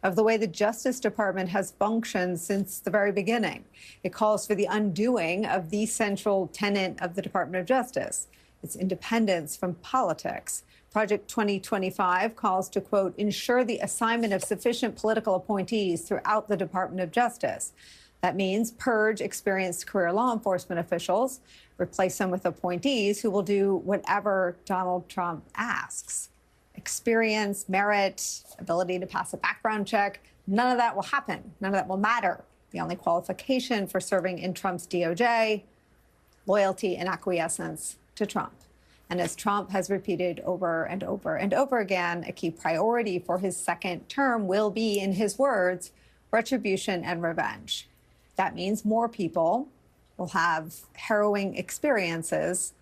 of the way the Justice Department has functioned since the very beginning. It calls for the undoing of the central tenet of the Department of Justice, its independence from politics. Project 2025 calls to, quote, ensure the assignment of sufficient political appointees throughout the Department of Justice. That means purge experienced career law enforcement officials, replace them with appointees who will do whatever Donald Trump asks. Experience, merit, ability to pass a background check, none of that will happen. None of that will matter. The only qualification for serving in Trump's DOJ, loyalty and acquiescence to Trump. And as Trump has repeated over and over and over again, a key priority for his second term will be, in his words, retribution and revenge. That means more people will have harrowing experiences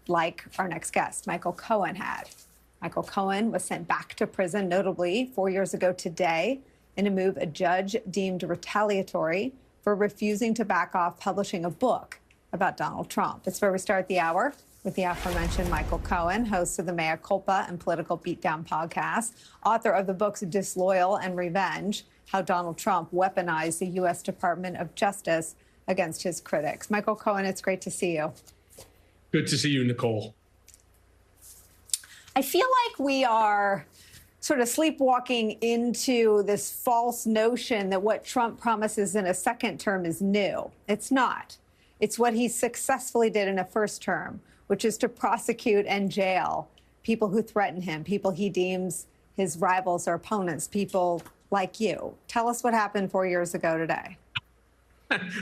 like our next guest, Michael Cohen, had. Michael Cohen was sent back to prison, notably 4 years ago today, in a move a judge deemed retaliatory for refusing to back off publishing a book about Donald Trump. It's where we start the hour with the aforementioned Michael Cohen, host of the Mea Culpa and Political Beatdown podcast, author of the books Disloyal and Revenge, How Donald Trump Weaponized the U.S. Department of Justice Against His Critics. Michael Cohen, it's great to see you. Good to see you, Nicolle. I feel like we are sort of sleepwalking into this false notion that what Trump promises in a second term is new. It's not. It's what he successfully did in a first term, which is to prosecute and jail people who threaten him, people he deems his rivals or opponents, people like you. Tell us what happened 4 years ago today.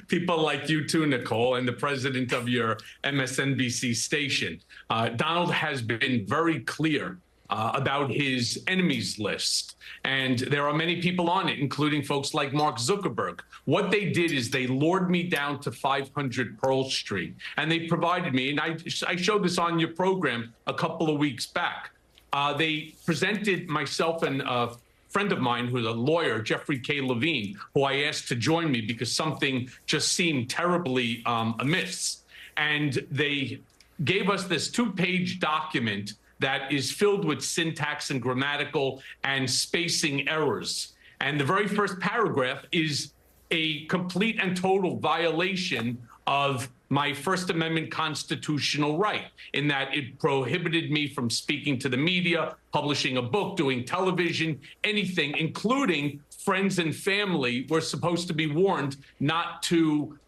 People like you too, Nicolle, and the president of your MSNBC station. Donald has been very clear about his enemies list. And there are many people on it, including folks like Mark Zuckerberg. What they did is they lured me down to 500 Pearl Street, and they provided me, and I showed this on your program a couple of weeks back. They presented myself and a friend of mine who's a lawyer, Jeffrey K. Levine, who I asked to join me because something just seemed terribly amiss. And they gave us this 2-page document that is filled with syntax and grammatical and spacing errors. And the very first paragraph is a complete and total violation of my First Amendment constitutional right, in that it prohibited me from speaking to the media, publishing a book, doing television, anything, including friends and family were supposed to be warned not to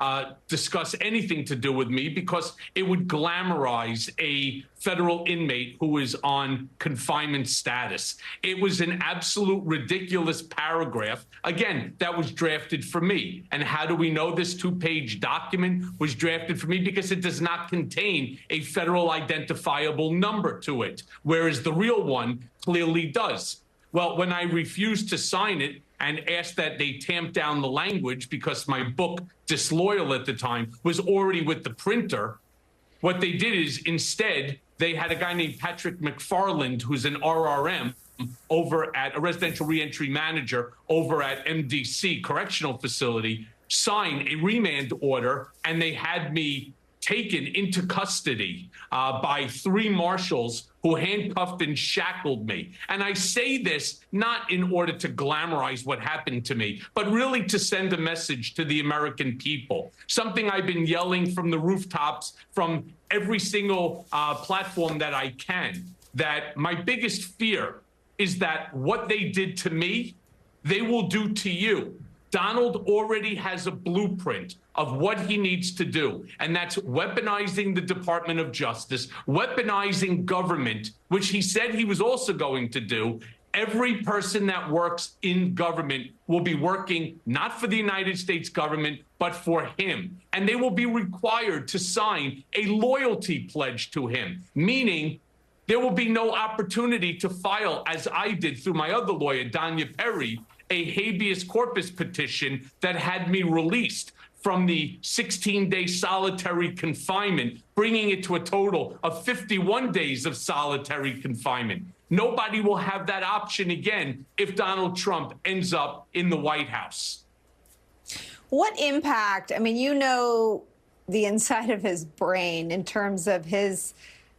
discuss anything to do with me because it would glamorize a federal inmate who is on confinement status. It was an absolute ridiculous paragraph, again, that was drafted for me. And how do we know this 2-page document was drafted for me? Because it does not contain a federal identifiable number to it, whereas the real one clearly does. Well, when I refused to sign it and asked that they tamp down the language because my book, Disloyal at the time, was already with the printer, what they did is instead they had a guy named Patrick McFarland, who's an RRM over at a residential reentry manager over at MDC Correctional Facility, sign a remand order, and they had me taken into custody by 3 marshals who handcuffed and shackled me. And I say this not in order to glamorize what happened to me, but really to send a message to the American people. Something I've been yelling from the rooftops, from every single platform that I can, that my biggest fear is that what they did to me, they will do to you. Donald already has a blueprint of what he needs to do, and that's weaponizing the Department of Justice, weaponizing government, which he said he was also going to do. Every person that works in government will be working not for the United States government, but for him. And they will be required to sign a loyalty pledge to him, meaning there will be no opportunity to file, as I did through my other lawyer, Danya Perry, a habeas corpus petition that had me released from the 16-day solitary confinement, bringing it to a total of 51 days of solitary confinement. Nobody will have that option again if Donald Trump ends up in the White House. What impact, I mean, you know the inside of his brain in terms of his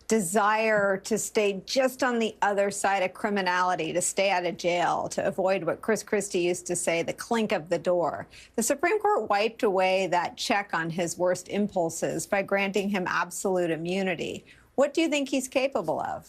desire to stay just on the other side of criminality, to stay out of jail, to avoid what Chris Christie used to say, the clink of the door. The Supreme Court wiped away that check on his worst impulses by granting him absolute immunity. What do you think he's capable of?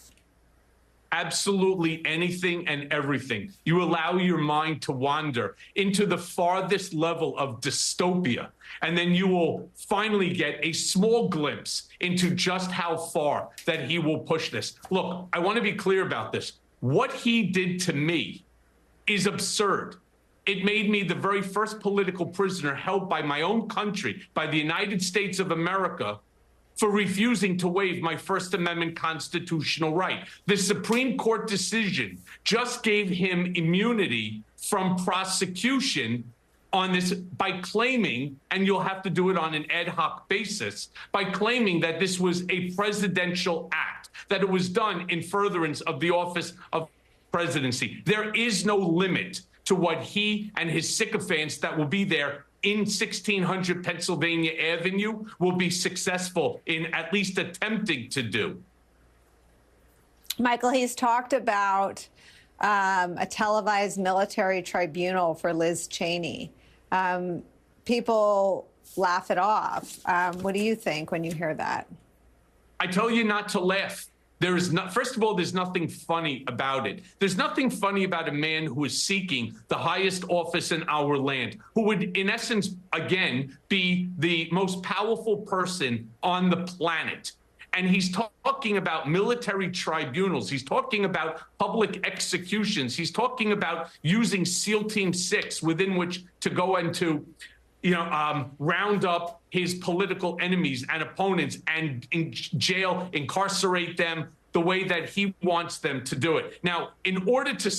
Absolutely anything and everything. You allow your mind to wander into the farthest level of dystopia, and then you will finally get a small glimpse into just how far that he will push this. Look, I want to be clear about this. What he did to me is absurd. It made me the very first political prisoner held by my own country, by the United States of America, for refusing to waive my First Amendment constitutional right. The Supreme Court decision just gave him immunity from prosecution on this by claiming, and you'll have to do it on an ad hoc basis, by claiming that this was a presidential act, that it was done in furtherance of the office of presidency. There is no limit to what he and his sycophants that will be there in 1600 Pennsylvania Avenue will be successful in at least attempting to do. Michael, he's talked about a televised military tribunal for Liz Cheney. People laugh it off. What do you think when you hear that? I tell you not to laugh. There is not, first of all, there's nothing funny about it. There's nothing funny about a man who is seeking the highest office in our land, who would, in essence, again, be the most powerful person on the planet. And he's talking about military tribunals. He's talking about public executions. He's talking about using SEAL Team 6 within which to go into, round up his political enemies and opponents and in jail, incarcerate them the way that he wants them to do it. Now, in order to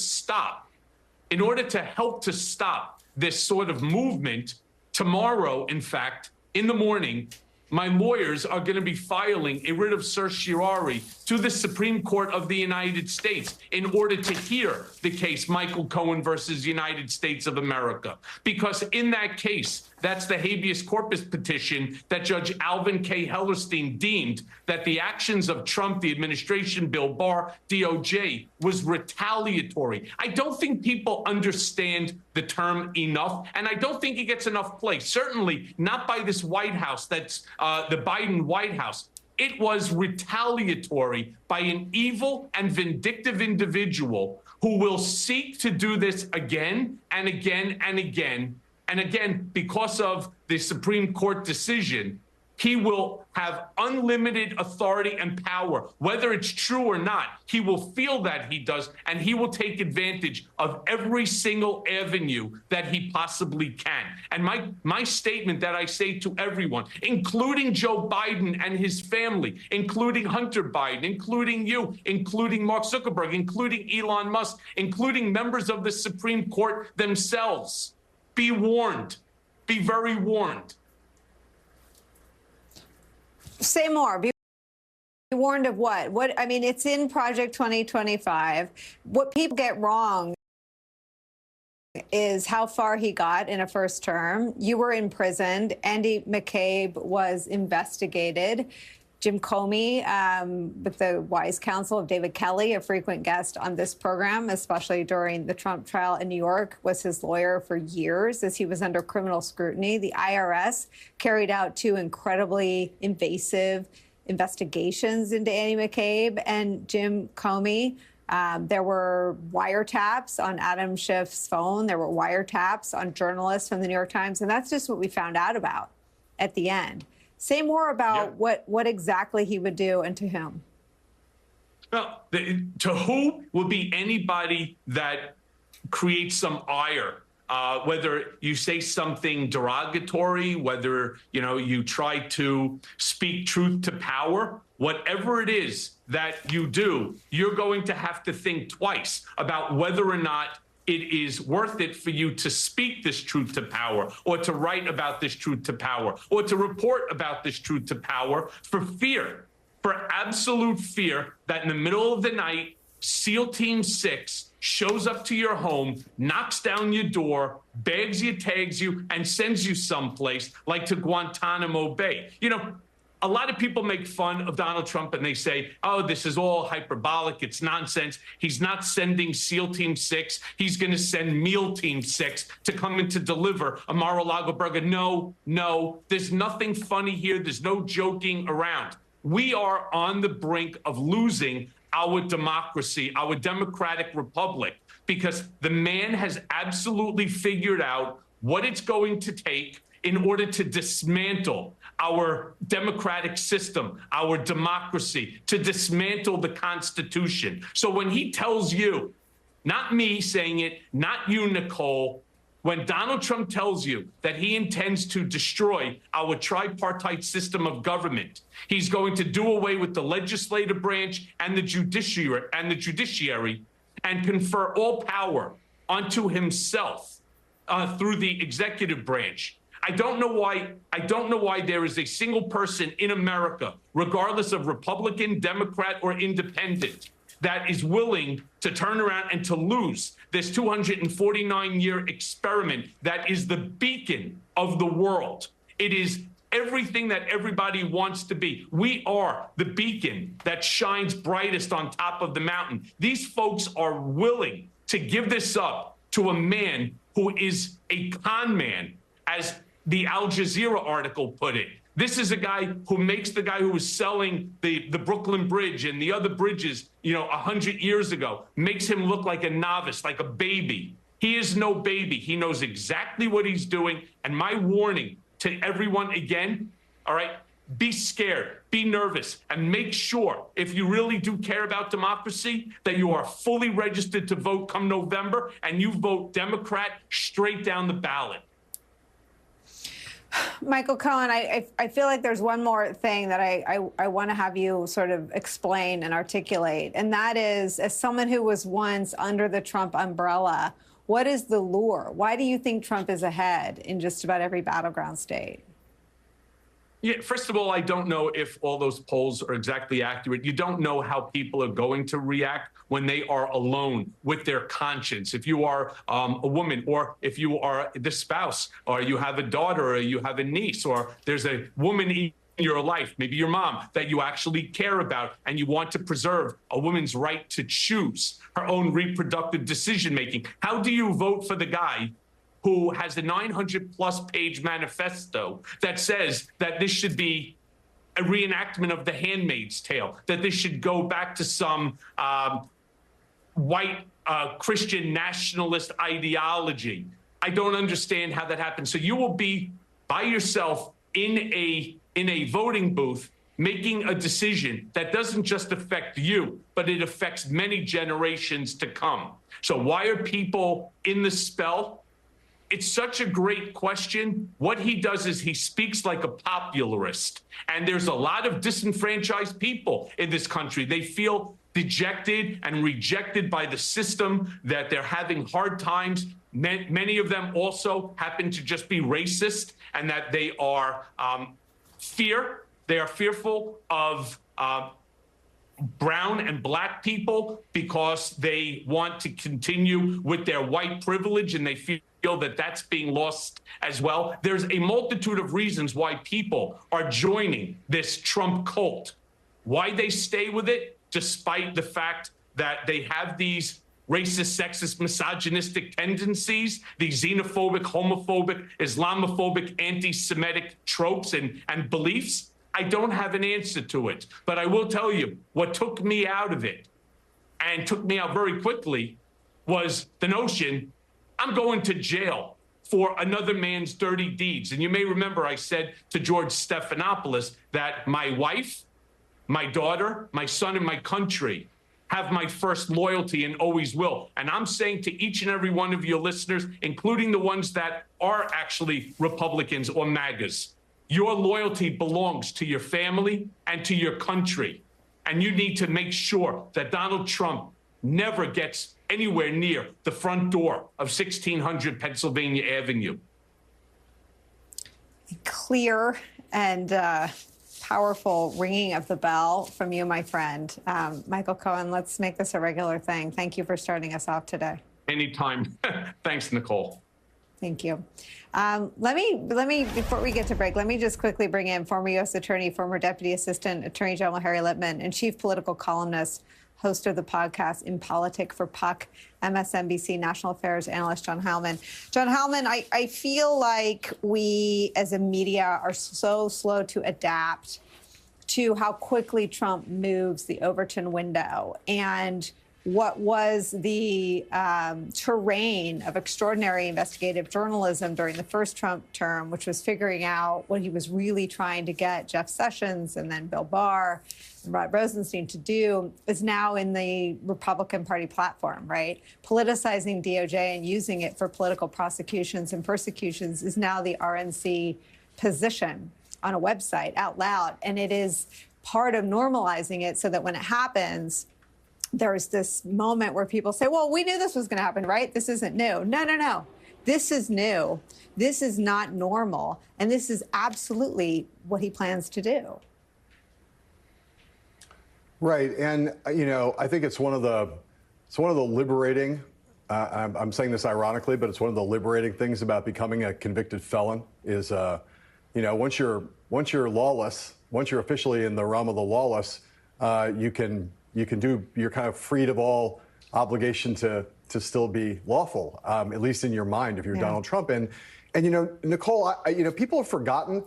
help to stop this sort of movement, tomorrow, in fact, in the morning, my lawyers are going to be filing a writ of certiorari to the Supreme Court of the United States in order to hear the case Michael Cohen versus United States of America. Because in that case, that's the habeas corpus petition that Judge Alvin K. Hellerstein deemed that the actions of Trump, the administration, Bill Barr, DOJ was retaliatory. I don't think people understand the term enough, and I don't think it gets enough play. Certainly not by this White House, that's the Biden White House. It was retaliatory by an evil and vindictive individual who will seek to do this again and again and again. And again, because of the Supreme Court decision, he will have unlimited authority and power. Whether it's true or not, he will feel that he does, and he will take advantage of every single avenue that he possibly can. And my statement that I say to everyone, including Joe Biden and his family, including Hunter Biden, including you, including Mark Zuckerberg, including Elon Musk, including members of the Supreme Court themselves, be warned, be very warned. Say more. Be warned of what? I mean, it's in Project 2025. What people get wrong is how far he got in a first term. You were imprisoned. Andy McCabe was investigated. Jim Comey, with the wise counsel of David Kelly, a frequent guest on this program, especially during the Trump trial in New York, was his lawyer for years as he was under criminal scrutiny. The IRS carried out 2 incredibly invasive investigations into Andy McCabe and Jim Comey. There were wiretaps on Adam Schiff's phone. There were wiretaps on journalists from the New York Times. And that's just what we found out about at the end. Say more about what exactly he would do and to whom. Well, to who would be anybody that creates some ire, whether you say something derogatory, whether you try to speak truth to power, whatever it is that you do, you're going to have to think twice about whether or not it is worth it for you to speak this truth to power, or to write about this truth to power, or to report about this truth to power, for fear, for absolute fear that in the middle of the night, SEAL Team 6 shows up to your home, knocks down your door, bags you, tags you, and sends you someplace like to Guantanamo Bay. a lot of people make fun of Donald Trump and they say, oh, this is all hyperbolic. It's nonsense. He's not sending SEAL Team 6. He's going to send Meal Team 6 to come in to deliver a Mar-a-Lago burger. No, no, there's nothing funny here. There's no joking around. We are on the brink of losing our democracy, our democratic republic, because the man has absolutely figured out what it's going to take in order to dismantle our democratic system, our democracy, to dismantle the Constitution. So when he tells you, not me saying it, not you, Nicolle, when Donald Trump tells you that he intends to destroy our tripartite system of government, he's going to do away with the legislative branch and the judiciary and confer all power onto himself through the executive branch. I don't know why there is a single person in America, regardless of Republican, Democrat, or Independent, that is willing to turn around and to lose this 249-year experiment that is the beacon of the world. It is everything that everybody wants to be. We are the beacon that shines brightest on top of the mountain. These folks are willing to give this up to a man who is a con man, as the Al Jazeera article put it. This is a guy who makes the guy who was selling the Brooklyn Bridge and the other bridges, 100 years ago, makes him look like a novice, like a baby. He is no baby. He knows exactly what he's doing. And my warning to everyone again, all right, be scared, be nervous, and make sure, if you really do care about democracy, that you are fully registered to vote come November and you vote Democrat straight down the ballot. Michael Cohen, I feel like there's one more thing that I want to have you sort of explain and articulate, and that is, as someone who was once under the Trump umbrella, what is the lure? Why do you think Trump is ahead in just about every battleground state? Yeah, first of all, I don't know if all those polls are exactly accurate. You don't know how people are going to react when they are alone with their conscience. If you are a woman, or if you are the spouse, or you have a daughter, or you have a niece, or there's a woman in your life, maybe your mom, that you actually care about, and you want to preserve a woman's right to choose her own reproductive decision making. How do you vote for the guy who has a 900-plus page manifesto that says that this should be a reenactment of The Handmaid's Tale, that this should go back to some white Christian nationalist ideology? I don't understand how that happens. So you will be by yourself in a voting booth making a decision that doesn't just affect you, but it affects many generations to come. So why are people in the spell? It's such a great question. What he does is he speaks like a popularist. And there's a lot of disenfranchised people in this country. They feel dejected and rejected by the system, that they're having hard times. Many of them also happen to just be racist, and that they are fearful of brown and black people because they want to continue with their white privilege, and they feel that that's being lost as well. There's a multitude of reasons why people are joining this Trump cult, why they stay with it, despite the fact that they have these racist, sexist, misogynistic tendencies, these xenophobic, homophobic, Islamophobic, anti-Semitic tropes and beliefs. I don't have an answer to it, but I will tell you what took me out of it, and took me out very quickly, was the notion I'm going to jail for another man's dirty deeds. And you may remember I said to George Stephanopoulos that my wife, my daughter, my son, and my country have my first loyalty and always will. And I'm saying to each and every one of your listeners, including the ones that are actually Republicans or MAGAs, your loyalty belongs to your family and to your country. And you need to make sure that Donald Trump never gets anywhere near the front door of 1600 Pennsylvania Avenue. Clear and powerful ringing of the bell from you, my friend. Michael Cohen, let's make this a regular thing. Thank you for starting us off today. Anytime. Thanks, Nicolle. Thank you. Let me, before we get to break, let me just quickly bring in former U.S. Attorney, former Deputy Assistant Attorney General Harry Litman, and Chief Political Columnist, host of the podcast In Politic for Puck, MSNBC National Affairs Analyst John Heilman. John Heilman, I feel like we as a media are so slow to adapt to how quickly Trump moves the Overton window and what was the terrain of extraordinary investigative journalism during the first Trump term, which was figuring out what he was really trying to get Jeff Sessions and then Bill Barr and Rod Rosenstein to do, is now in the Republican Party platform, right? Politicizing DOJ and using it for political prosecutions and persecutions is now the RNC position on a website out loud. And it is part of normalizing it so that when it happens, there's this moment where people say, well, we knew this was going to happen, right? This isn't new. No, no, no. This is new. This is not normal. And this is absolutely what he plans to do. Right. And, you know, I think it's one of the liberating, I'm saying this ironically, but it's one of the liberating things about becoming a convicted felon is, you know, once you're lawless, once you're officially in the realm of the lawless, you're kind of freed of all obligation to still be lawful, at least in your mind, if you're Donald Trump. And you know, Nicolle, you know, people have forgotten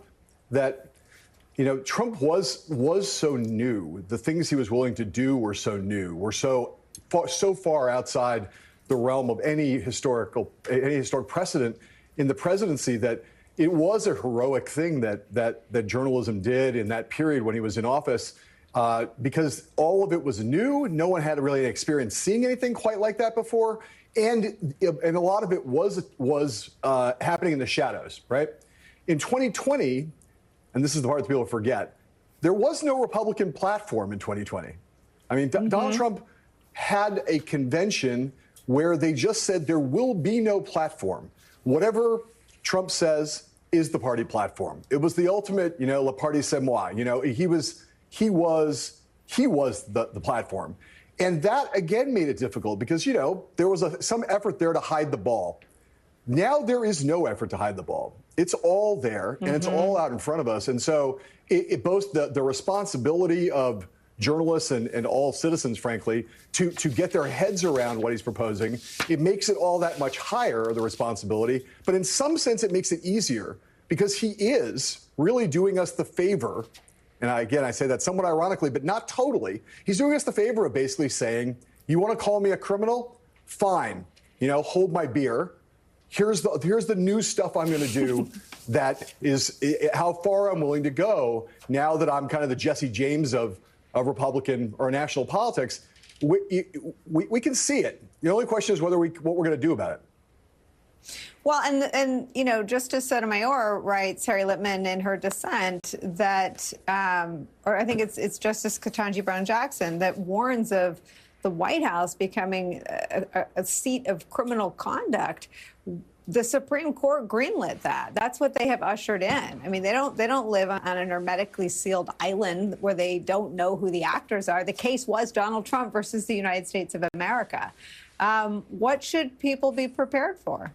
that, you know, Trump was so new. The things he was willing to do were so new, were so far outside the realm of any historic precedent in the presidency that it was a heroic thing that journalism did in that period when he was in office. Because all of it was new. No one had really experience seeing anything quite like that before. And a lot of it was happening in the shadows, right? In 2020, and this is the part that people forget, there was no Republican platform in 2020. I mean, Donald Trump had a convention where they just said there will be no platform. Whatever Trump says is the party platform. It was the ultimate, you know, le parti c'est moi. You know, he was the platform. And that, again, made it difficult because, you know, there was some effort there to hide the ball. Now there is no effort to hide the ball. It's all there, and it's all out in front of us. And so it boasts the responsibility of journalists and all citizens, frankly, to get their heads around what he's proposing. It makes it all that much higher, the responsibility. But in some sense, it makes it easier because he is really doing us the favor. And I say that somewhat ironically, but not totally. He's doing us the favor of basically saying, you want to call me a criminal? Fine. You know, hold my beer. Here's the new stuff I'm going to do that is how far I'm willing to go now that I'm kind of the Jesse James of Republican or national politics. We can see it. The only question is what we're going to do about it. Well, and you know, Justice Sotomayor writes, Harry Litman, in her dissent that, or I think it's Justice Ketanji Brown Jackson, that warns of the White House becoming a seat of criminal conduct. The Supreme Court greenlit that. That's what they have ushered in. I mean, they don't live on an hermetically sealed island where they don't know who the actors are. The case was Donald Trump versus the United States of America. What should people be prepared for?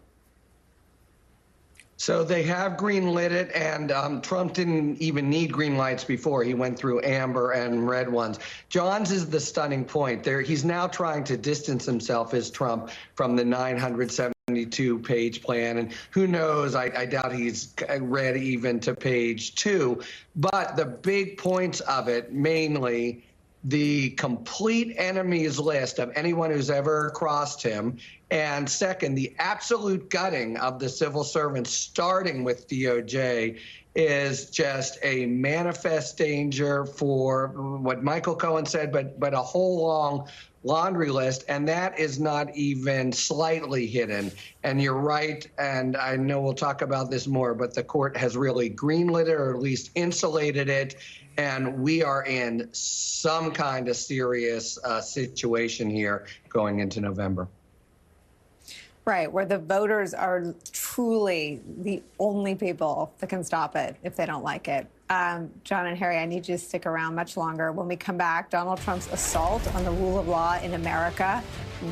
So they have green-lit it, and Trump didn't even need green lights before. He went through amber and red ones. John's is the stunning point. He's now trying to distance himself as Trump from the 972-page plan, and who knows, I doubt he's read even to page 2. But the big points of it, mainly the complete enemies list of anyone who's ever crossed him. And second, the absolute gutting of the civil servants, starting with DOJ, is just a manifest danger for what Michael Cohen said, but a whole long laundry list, and that is not even slightly hidden. And you're right, and I know we'll talk about this more, but the court has really greenlit it, or at least insulated it, and we are in some kind of serious situation here going into November. Right, where the voters are truly the only people that can stop it if they don't like it. John and Harry, I need you to stick around much longer. When we come back, Donald Trump's assault on the rule of law in America,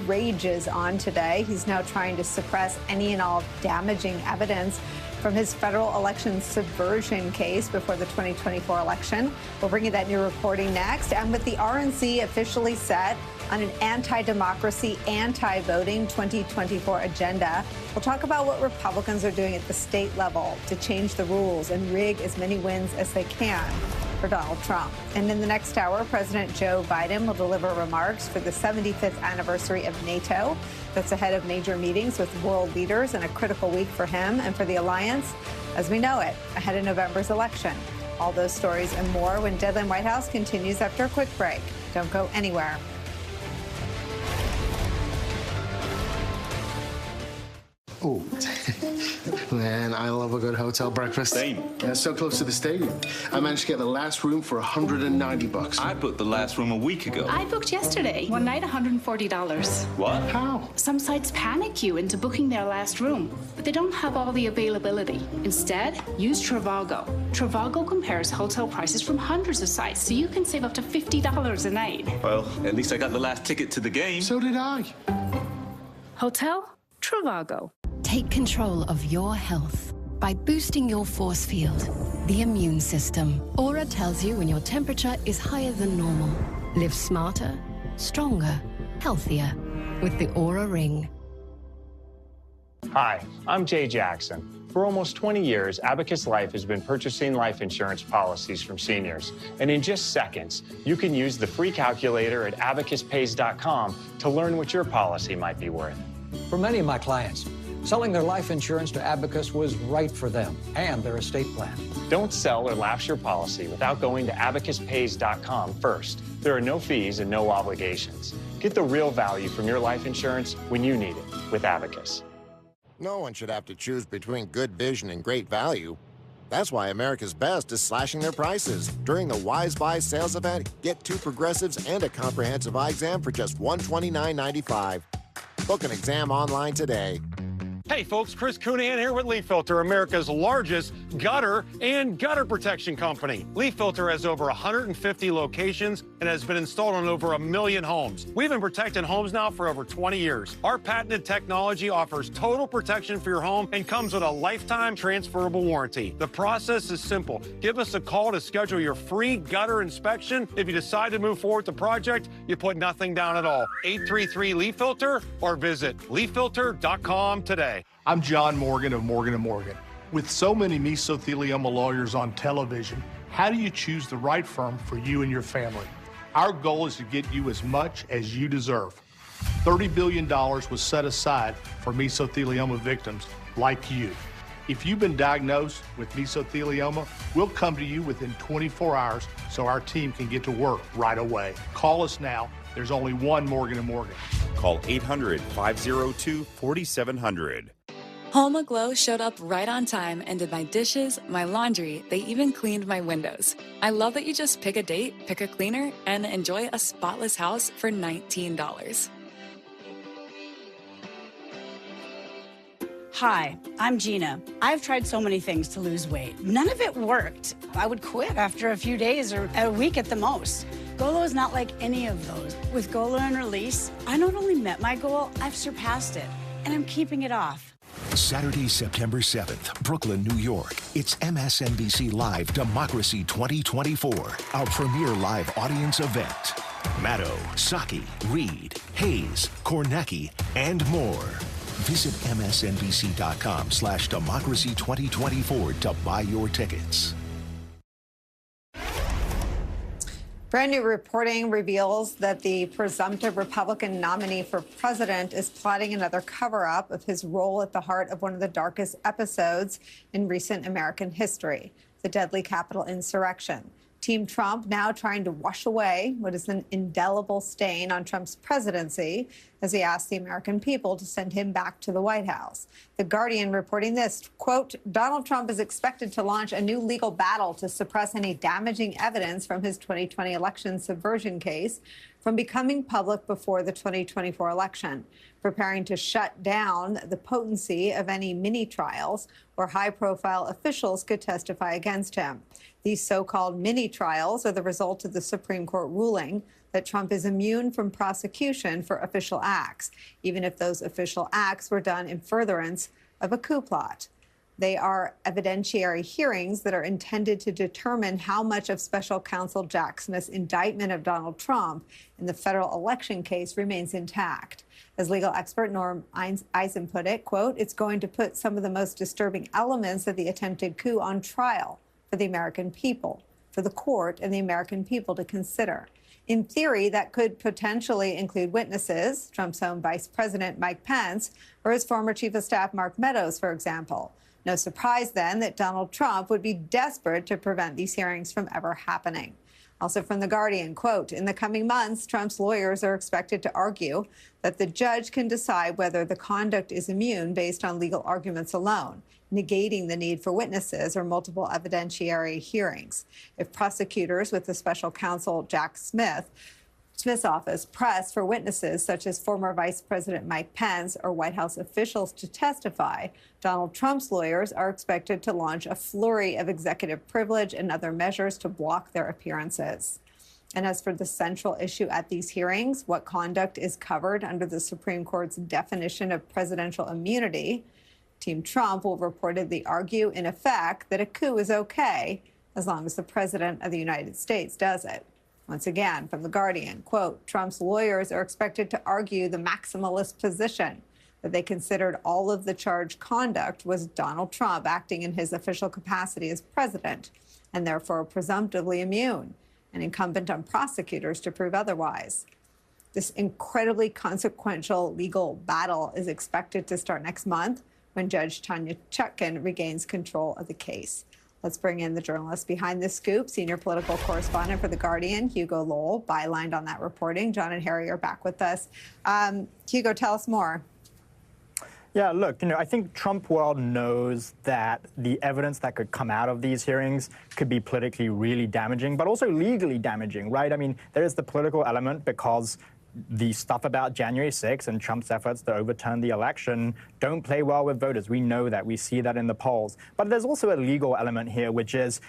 rages on today. He's now trying to suppress any and all damaging evidence from his federal election subversion case before the 2024 election. We'll bring you that new reporting next. And with the RNC officially set on an anti-democracy, anti-voting 2024 agenda, we'll talk about what Republicans are doing at the state level to change the rules and rig as many wins as they can for Donald Trump. And in the next hour, President Joe Biden will deliver remarks for the 75th anniversary of NATO. That's ahead of major meetings with world leaders and a critical week for him and for the alliance as we know it ahead of November's election. All those stories and more when Deadline White House continues after a quick break. Don't go anywhere. Oh, man, I love a good hotel breakfast. Same. Yeah, so close to the stadium. I managed to get the last room for $190. I booked the last room a week ago. I booked yesterday. One night, $140. What? How? Some sites panic you into booking their last room, but they don't have all the availability. Instead, use Trivago. Trivago compares hotel prices from hundreds of sites, so you can save up to $50 a night. Well, at least I got the last ticket to the game. So did I. Hotel Trivago. Take control of your health by boosting your force field, the immune system. Aura tells you when your temperature is higher than normal. Live smarter, stronger, healthier with the Aura Ring. Hi, I'm Jay Jackson. For almost 20 years, Abacus Life has been purchasing life insurance policies from seniors. And in just seconds, you can use the free calculator at abacuspays.com to learn what your policy might be worth. For many of my clients, selling their life insurance to Abacus was right for them and their estate plan. Don't sell or lapse your policy without going to abacuspays.com first. There are no fees and no obligations. Get the real value from your life insurance when you need it with Abacus. No one should have to choose between good vision and great value. That's why America's Best is slashing their prices. During the Wise Buy sales event, get 2 progressives and a comprehensive eye exam for just $129.95. Book an exam online today. Hey folks, Chris Coonan here with Leaf Filter, America's largest gutter and gutter protection company. Leaf Filter has over 150 locations and has been installed on over 1 million homes. We've been protecting homes now for over 20 years. Our patented technology offers total protection for your home and comes with a lifetime transferable warranty. The process is simple. Give us a call to schedule your free gutter inspection. If you decide to move forward with the project, you put nothing down at all. 833 Leaf Filter or visit leaffilter.com today. I'm John Morgan of Morgan & Morgan. With so many mesothelioma lawyers on television, how do you choose the right firm for you and your family? Our goal is to get you as much as you deserve. $30 billion was set aside for mesothelioma victims like you. If you've been diagnosed with mesothelioma, we'll come to you within 24 hours so our team can get to work right away. Call us now. There's only one Morgan & Morgan. Call 800-502-4700. Home Aglow showed up right on time and did my dishes, my laundry, they even cleaned my windows. I love that you just pick a date, pick a cleaner, and enjoy a spotless house for $19. Hi, I'm Gina. I've tried so many things to lose weight. None of it worked. I would quit after a few days or a week at the most. Golo is not like any of those. With Golo and Release, I not only met my goal, I've surpassed it, and I'm keeping it off. Saturday, September 7th, Brooklyn, New York. It's MSNBC Live Democracy 2024, our premier live audience event. Maddow, Psaki, Reed, Hayes, Kornacki, and more. Visit msnbc.com/democracy2024 to buy your tickets. Brand new reporting reveals that the presumptive Republican nominee for president is plotting another cover-up of his role at the heart of one of the darkest episodes in recent American history, the deadly Capitol insurrection. Team Trump now trying to wash away what is an indelible stain on Trump's presidency as he asks the American people to send him back to the White House. The Guardian reporting this, quote, Donald Trump is expected to launch a new legal battle to suppress any damaging evidence from his 2020 election subversion case from becoming public before the 2024 election, preparing to shut down the potency of any mini-trials where high-profile officials could testify against him. These so-called mini-trials are the result of the Supreme Court ruling that that Trump is immune from prosecution for official acts, even if those official acts were done in furtherance of a coup plot. They are evidentiary hearings that are intended to determine how much of special counsel Jack Smith's indictment of Donald Trump in the federal election case remains intact. As legal expert Norm Eisen put it, quote, "It's going to put some of the most disturbing elements of the attempted coup on trial for the American people, for the court and the American people to consider." In theory, that could potentially include witnesses, Trump's own Vice President Mike Pence, or his former Chief of Staff Mark Meadows, for example. No surprise, then, that Donald Trump would be desperate to prevent these hearings from ever happening. Also from The Guardian, quote, "In the coming months, Trump's lawyers are expected to argue that the judge can decide whether the conduct is immune based on legal arguments alone, negating the need for witnesses or multiple evidentiary hearings. If prosecutors with the special counsel Jack Smith's office press for witnesses such as former Vice President Mike Pence or White House officials to testify, Donald Trump's lawyers are expected to launch a flurry of executive privilege and other measures to block their appearances." And as for the central issue at these hearings, what conduct is covered under the Supreme Court's definition of presidential immunity, Team Trump will reportedly argue, in effect, that a coup is okay as long as the president of the United States does it. Once again, from The Guardian, quote, "Trump's lawyers are expected to argue the maximalist position that they considered all of the charged conduct was Donald Trump acting in his official capacity as president and therefore presumptively immune and incumbent on prosecutors to prove otherwise." This incredibly consequential legal battle is expected to start next month when Judge Tanya Chutkan regains control of the case. Let's bring in the journalist behind the scoop, senior political correspondent for The Guardian, Hugo Lowell, bylined on that reporting. John and Harry are back with us. Hugo, tell us more. Yeah, look, I think Trump well knows that the evidence that could come out of these hearings could be politically really damaging, but also legally damaging, right? I mean, there is the political element because the stuff about January 6th and Trump's efforts to overturn the election don't play well with voters. We know that. We see that in the polls. But there's also a legal element here, which is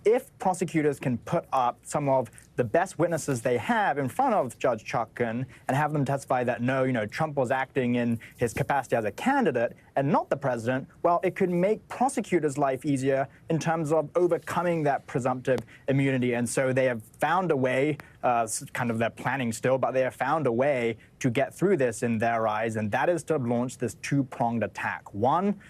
if prosecutors can put up some of the best witnesses they have in front of Judge Chutkan and have them testify that, no, Trump was acting in his capacity as a candidate and not the president, well, it could make prosecutors' life easier in terms of overcoming that presumptive immunity. And so they have found a way, kind of they're planning still, but they have found a way to get through this in their eyes, and that is to launch this two-pronged attack. One,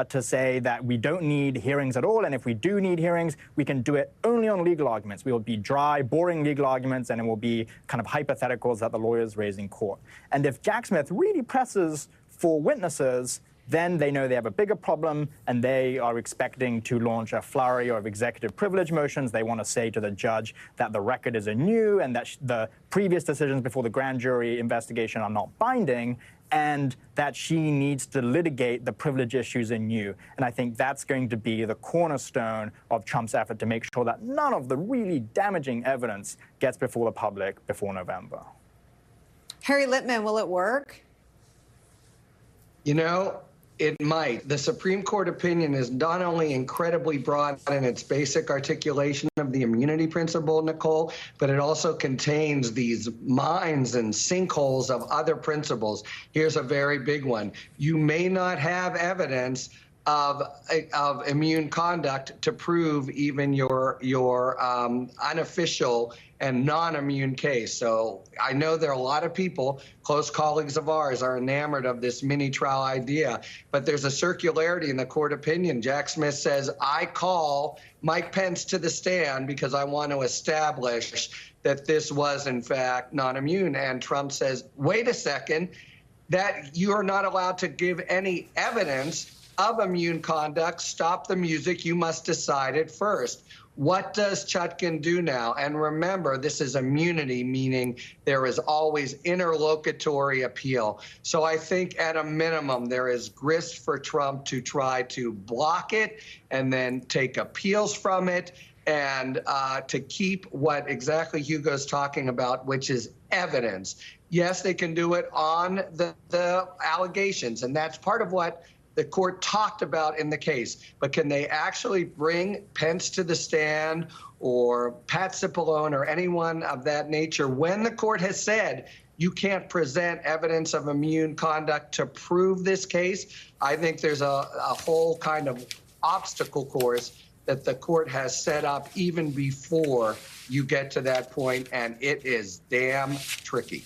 to say that we don't need hearings at all, and if we do need hearings, we can do it only on legal arguments. We will be dry, boring legal arguments, and it will be kind of hypotheticals that the lawyers raise in court. And if Jack Smith really presses for witnesses, then they know they have a bigger problem, and they are expecting to launch a flurry of executive privilege motions. They want to say to the judge that the record is anew and that the previous decisions before the grand jury investigation are not binding, and that she needs to litigate the privilege issues anew. And I think that's going to be the cornerstone of Trump's effort to make sure that none of the really damaging evidence gets before the public before November. Harry Litman, will it work? It might. The Supreme Court opinion is not only incredibly broad in its basic articulation of the immunity principle, Nicolle, but it also contains these mines and sinkholes of other principles. Here's a very big one. You may not have evidence of immune conduct to prove even your unofficial and non-immune case. So I know there are a lot of people, close colleagues of ours, are enamored of this mini trial idea, but there's a circularity in the court opinion. Jack Smith says, I call Mike Pence to the stand because I want to establish that this was in fact non-immune. And Trump says, wait a second, that you are not allowed to give any evidence of immune conduct. Stop the music. You must decide it first. What does Chutkan do now? And remember, this is immunity, meaning there is always interlocutory appeal. So I think at a minimum, there is grist for Trump to try to block it and then take appeals from it and to keep what exactly Hugo's talking about, which is evidence. Yes, they can do it on the allegations, and that's part of what the court talked about in the case. But can they actually bring Pence to the stand or Pat Cipollone or anyone of that nature when the court has said you can't present evidence of immune conduct to prove this case? I think there's a whole kind of obstacle course that the court has set up even before you get to that point, and it is damn tricky.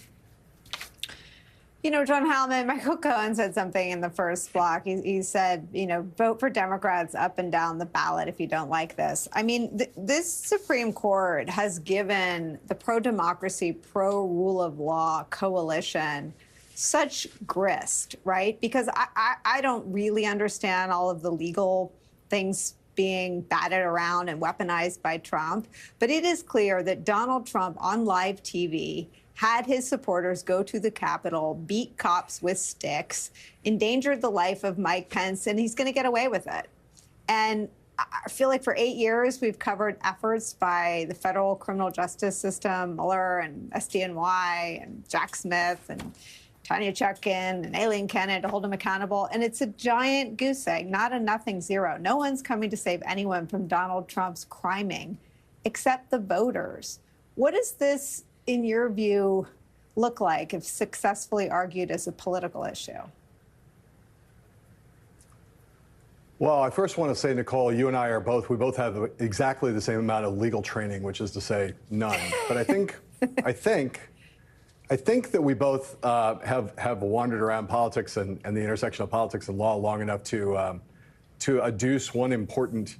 You know, John Hallman, Michael Cohen said something in the first block. He said, you know, vote for Democrats up and down the ballot if you don't like this. I mean, this Supreme Court has given the pro-democracy, pro-rule of law coalition such grist, right? Because I don't really understand all of the legal things being batted around and weaponized by Trump. But it is clear that Donald Trump on live TV had his supporters go to the Capitol, beat cops with sticks, endangered the life of Mike Pence, and he's going to get away with it. And I feel like for 8 years, we've covered efforts by the federal criminal justice system, Mueller and SDNY and Jack Smith and Tanya Chutkin and Aileen Cannon to hold him accountable. And it's a giant goose egg, not a nothing zero. No one's coming to save anyone from Donald Trump's criming except the voters. What does this, in your view, look like if successfully argued as a political issue? Well, I first want to say, Nicolle, you and I are we both have exactly the same amount of legal training, which is to say none. But I think that we both have wandered around politics and the intersection of politics and law long enough to adduce one important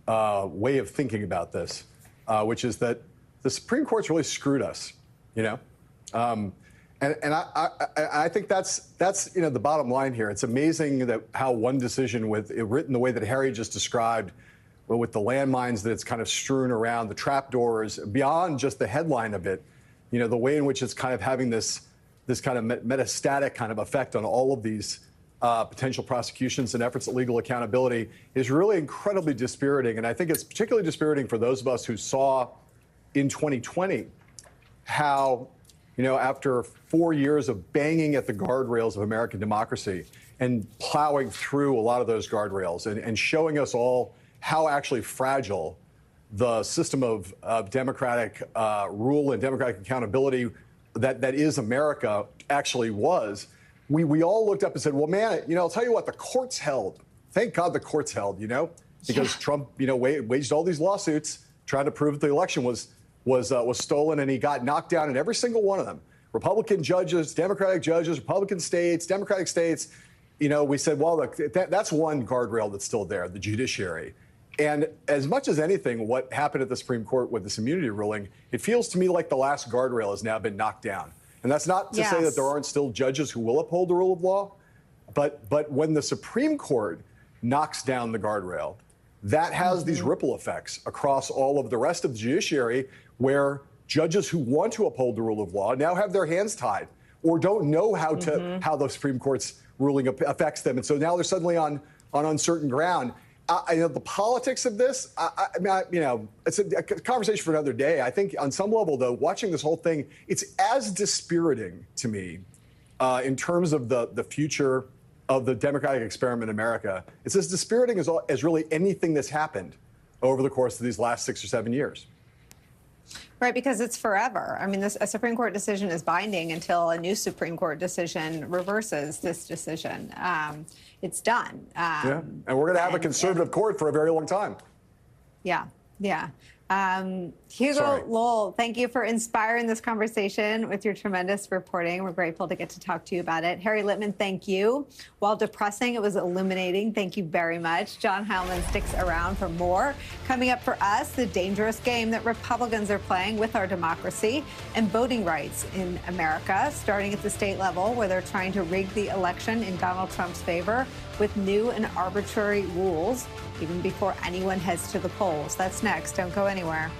way of thinking about this, which is that the Supreme Court's really screwed us, you know, and I think that's you know the bottom line here. It's amazing that how one decision written the way that Harry just described, with the landmines that it's kind of strewn around, the trapdoors, beyond just the headline of it, you know, the way in which it's kind of having this kind of metastatic kind of effect on all of these potential prosecutions and efforts at legal accountability is really incredibly dispiriting. And I think it's particularly dispiriting for those of us who saw in 2020 how, you know, after 4 years of banging at the guardrails of American democracy and plowing through a lot of those guardrails and showing us all how actually fragile the system of democratic rule and democratic accountability that is America actually was, we all looked up and said, well, man, you know, I'll tell you what, the courts held. Thank God the courts held, you know, because Trump, you know, waged all these lawsuits trying to prove that the election was stolen, and he got knocked down in every single one of them. Republican judges, Democratic judges, Republican states, Democratic states. You know, we said, well, look, that's one guardrail that's still there, the judiciary. And as much as anything, what happened at the Supreme Court with this immunity ruling, it feels to me like the last guardrail has now been knocked down. And that's not to say that there aren't still judges who will uphold the rule of law, but when the Supreme Court knocks down the guardrail, that has these ripple effects across all of the rest of the judiciary, where judges who want to uphold the rule of law now have their hands tied or don't know how the Supreme Court's ruling affects them. And so now they're suddenly on uncertain ground. I know the politics of this, you know, it's a conversation for another day. I think on some level, though, watching this whole thing, it's as dispiriting to me in terms of the future of the democratic experiment in America. It's as dispiriting as really anything that's happened over the course of these last 6 or 7 years. Right, because it's forever. I mean, a Supreme Court decision is binding until a new Supreme Court decision reverses this decision. It's done. Yeah, and we're going to have a conservative court for a very long time. Yeah, yeah. Hugo Lowell, thank you for inspiring this conversation with your tremendous reporting. We're grateful to get to talk to you about it. Harry Litman, thank you. While depressing, it was illuminating. Thank you very much. John Hallman sticks around for more. Coming up for us, the dangerous game that Republicans are playing with our democracy and voting rights in America, starting at the state level, where they're trying to rig the election in Donald Trump's favor with new and arbitrary rules, even before anyone heads to the polls. That's next. Don't go anywhere.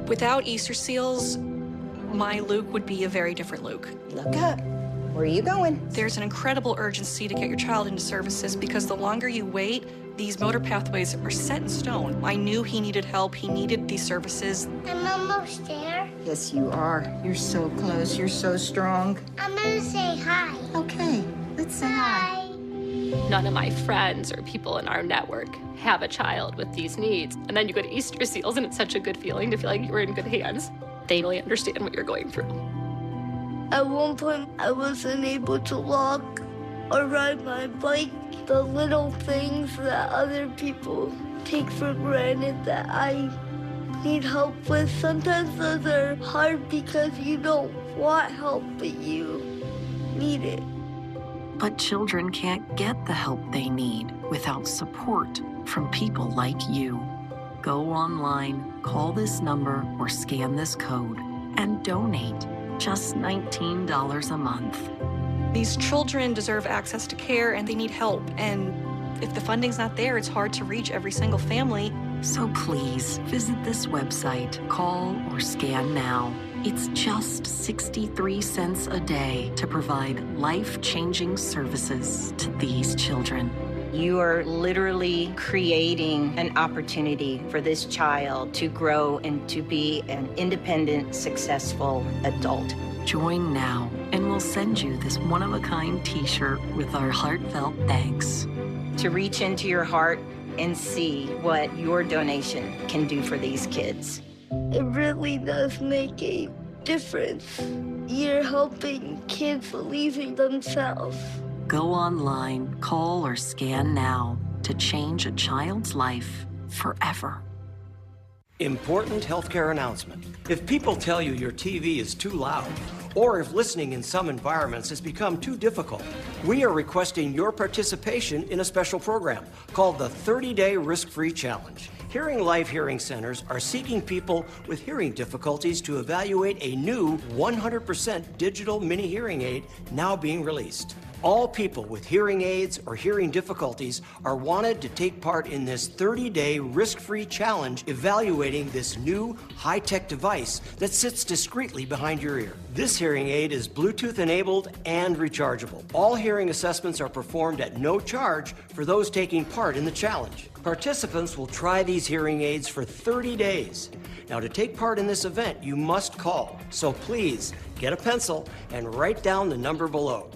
Without Easter seals, my Luke would be a very different Luke. Look up. Where are you going? There's an incredible urgency to get your child into services because the longer you wait, these motor pathways are set in stone. I knew he needed help. He needed these services. I'm almost there. Yes, you are. You're so close. You're so strong. I'm gonna say hi. Okay, let's say hi. None of my friends or people in our network have a child with these needs. And then you go to Easter Seals, and it's such a good feeling to feel like you're in good hands. They really understand what you're going through. At one point, I wasn't able to walk or ride my bike. The little things that other people take for granted that I need help with. Sometimes those are hard because you don't want help, but you need it. But children can't get the help they need without support from people like you. Go online, call this number, or scan this code and donate. Just $19 a month. These children deserve access to care and they need help. And if the funding's not there, it's hard to reach every single family. So please visit this website, call or scan now. It's just 63 cents a day to provide life-changing services to these children. You are literally creating an opportunity for this child to grow and to be an independent, successful adult. Join now, and we'll send you this one-of-a-kind t-shirt with our heartfelt thanks. To reach into your heart and see what your donation can do for these kids. It really does make a difference. You're helping kids believe in themselves. Go online, call or scan now to change a child's life forever. Important healthcare announcement. If people tell you your TV is too loud, or if listening in some environments has become too difficult, we are requesting your participation in a special program called the 30-Day Risk-Free Challenge. Hearing Life Hearing Centers are seeking people with hearing difficulties to evaluate a new 100% digital mini hearing aid now being released. All people with hearing aids or hearing difficulties are wanted to take part in this 30-day risk-free challenge evaluating this new high-tech device that sits discreetly behind your ear. This hearing aid is Bluetooth enabled and rechargeable. All hearing assessments are performed at no charge for those taking part in the challenge. Participants will try these hearing aids for 30 days. Now, to take part in this event, you must call. So please get a pencil and write down the number below.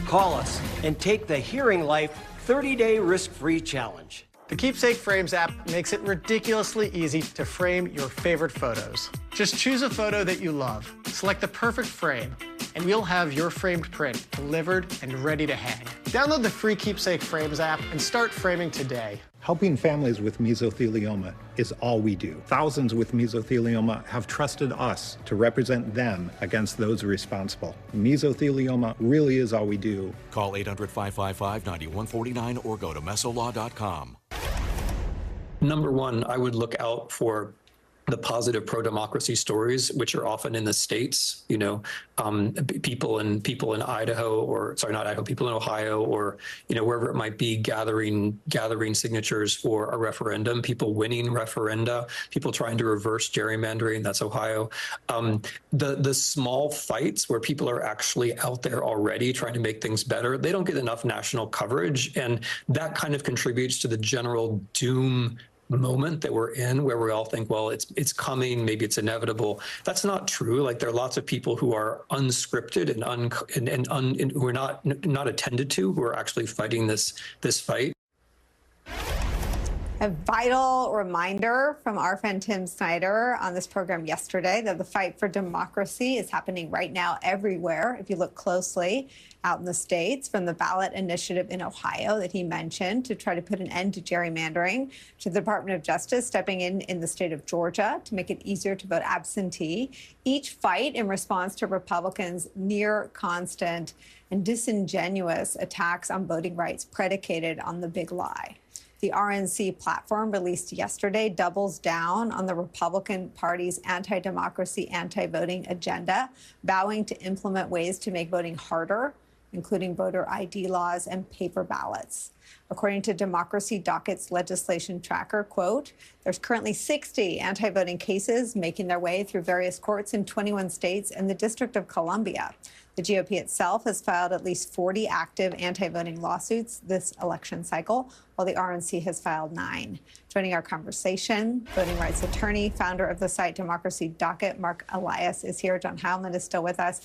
Call us and take the Hearing Life 30-Day Risk-Free Challenge. The Keepsake Frames app makes it ridiculously easy to frame your favorite photos. Just choose a photo that you love, select the perfect frame, and you'll have your framed print delivered and ready to hang. Download the free Keepsake Frames app and start framing today. Helping families with mesothelioma is all we do. Thousands with mesothelioma have trusted us to represent them against those responsible. Mesothelioma really is all we do. Call 800-555-9149 or go to mesolaw.com. Number one, I would look out for the positive pro-democracy stories, which are often in the states, people in Idaho, or sorry, not Idaho, people in Ohio, or wherever it might be, gathering signatures for a referendum, people winning referenda, people trying to reverse gerrymandering. That's Ohio. The small fights where people are actually out there already trying to make things better, they don't get enough national coverage, and that kind of contributes to the general doom moment that we're in, where we all think, well, it's coming, maybe it's inevitable. That's not true. Like, there are lots of people who are unscripted and who are not attended to, who are actually fighting this fight. A vital reminder from our friend Tim Snyder on this program yesterday that the fight for democracy is happening right now everywhere. If you look closely out in the states, from the ballot initiative in Ohio that he mentioned to try to put an end to gerrymandering, to the Department of Justice stepping in the state of Georgia to make it easier to vote absentee, each fight in response to Republicans' near constant and disingenuous attacks on voting rights predicated on the big lie. The RNC platform released yesterday doubles down on the Republican Party's anti-democracy, anti-voting agenda, vowing to implement ways to make voting harder, including voter ID laws and paper ballots. According to Democracy Docket's legislation tracker, quote, there's currently 60 anti-voting cases making their way through various courts in 21 states and the District of Columbia. The GOP itself has filed at least 40 active anti-voting lawsuits this election cycle, while the RNC has filed 9. Joining our conversation, voting rights attorney, founder of the site Democracy Docket, Mark Elias, is here. John Heilman is still with us.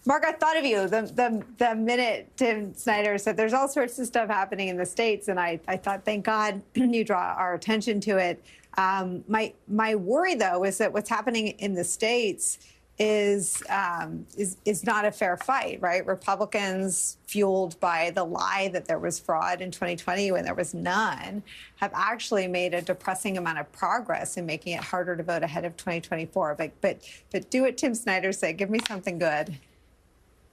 Mark, I thought of you the minute Tim Snyder said there's all sorts of stuff happening in the States, and I thought, thank God you draw our attention to it. My worry, though, is that what's happening in the States is not a fair fight, right? Republicans, fueled by the lie that there was fraud in 2020 when there was none, have actually made a depressing amount of progress in making it harder to vote ahead of 2024. But do what Tim Snyder said. Give me something good.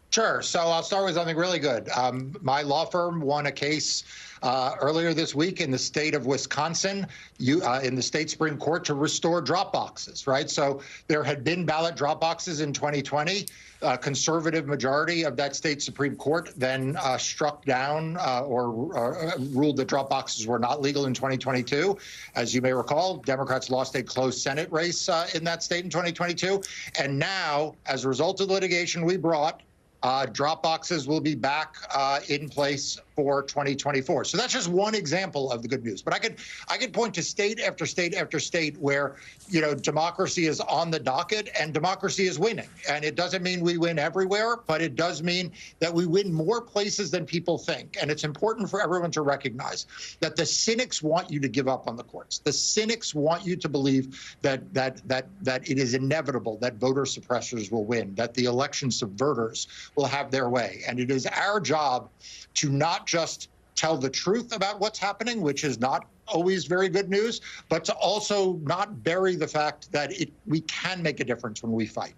Sure. So I'll start with something really good. My law firm won a case earlier this week in the state of Wisconsin, in the state Supreme Court, to restore drop boxes, right? So there had been ballot drop boxes in 2020. A conservative majority of that state Supreme Court then struck down or ruled that drop boxes were not legal in 2022. As you may recall, Democrats lost a close Senate race in that state in 2022. And now, as a result of the litigation we brought, drop boxes will be back in place for 2024. So that's just one example of the good news. But I could point to state after state after state where, democracy is on the docket and democracy is winning. And it doesn't mean we win everywhere, but it does mean that we win more places than people think. And it's important for everyone to recognize that the cynics want you to give up on the courts. The cynics want you to believe that it is inevitable that voter suppressors will win, that the election subverters will have their way. And it is our job to not just tell the truth about what's happening, which is not always very good news, but to also not bury the fact that we can make a difference when we fight.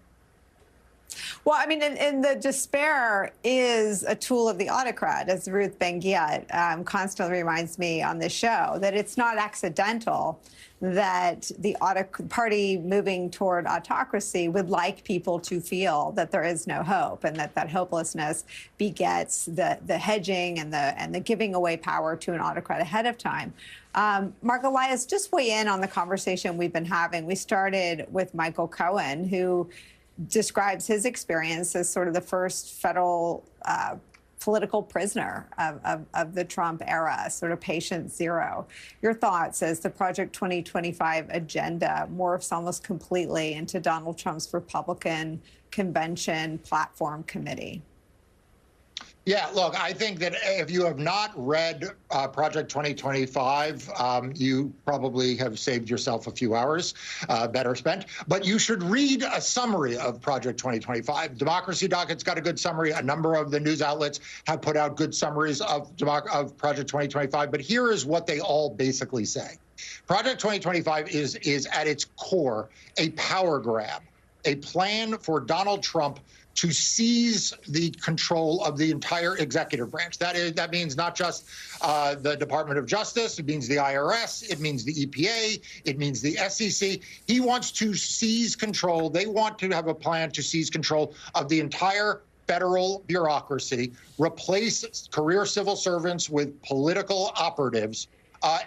Well, I mean, and the despair is a tool of the autocrat, as Ruth Ben-Ghiat constantly reminds me on this show, that it's not accidental that the party moving toward autocracy would like people to feel that there is no hope, and that hopelessness begets the hedging and the giving away power to an autocrat ahead of time. Mark Elias, just weigh in on the conversation we've been having. We started with Michael Cohen, who describes his experience as sort of the first federal political prisoner of the Trump era, sort of patient zero. Your thoughts as the Project 2025 agenda morphs almost completely into Donald Trump's Republican convention platform committee? Yeah, look, I think that if you have not read Project 2025, you probably have saved yourself a few hours better spent. But you should read a summary of Project 2025. Democracy Docket's got a good summary. A number of the news outlets have put out good summaries of Project 2025. But here is what they all basically say. Project 2025 is at its core a power grab, a plan for Donald Trump to seize the control of the entire executive branch. That means not just the Department of Justice, it means the IRS, it means the EPA, it means the SEC. He wants to seize control. They want to have a plan to seize control of the entire federal bureaucracy, replace career civil servants with political operatives,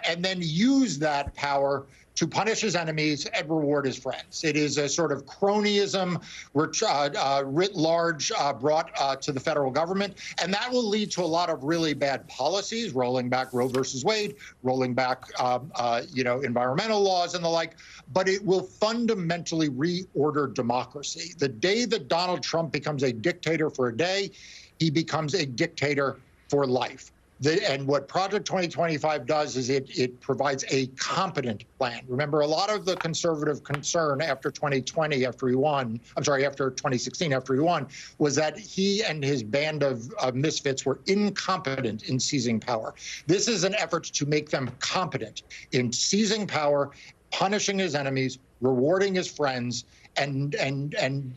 and then use that power to punish his enemies and reward his friends. It is a sort of cronyism writ large brought to the federal government, and that will lead to a lot of really bad policies, rolling back Roe versus Wade, rolling back environmental laws and the like, but it will fundamentally reorder democracy. The day that Donald Trump becomes a dictator for a day, he becomes a dictator for life. And what Project 2025 does is it provides a competent plan. Remember, a lot of the conservative concern after 2020, after 2016, after he won, was that he and his band of misfits were incompetent in seizing power. This is an effort to make them competent in seizing power, punishing his enemies, rewarding his friends, and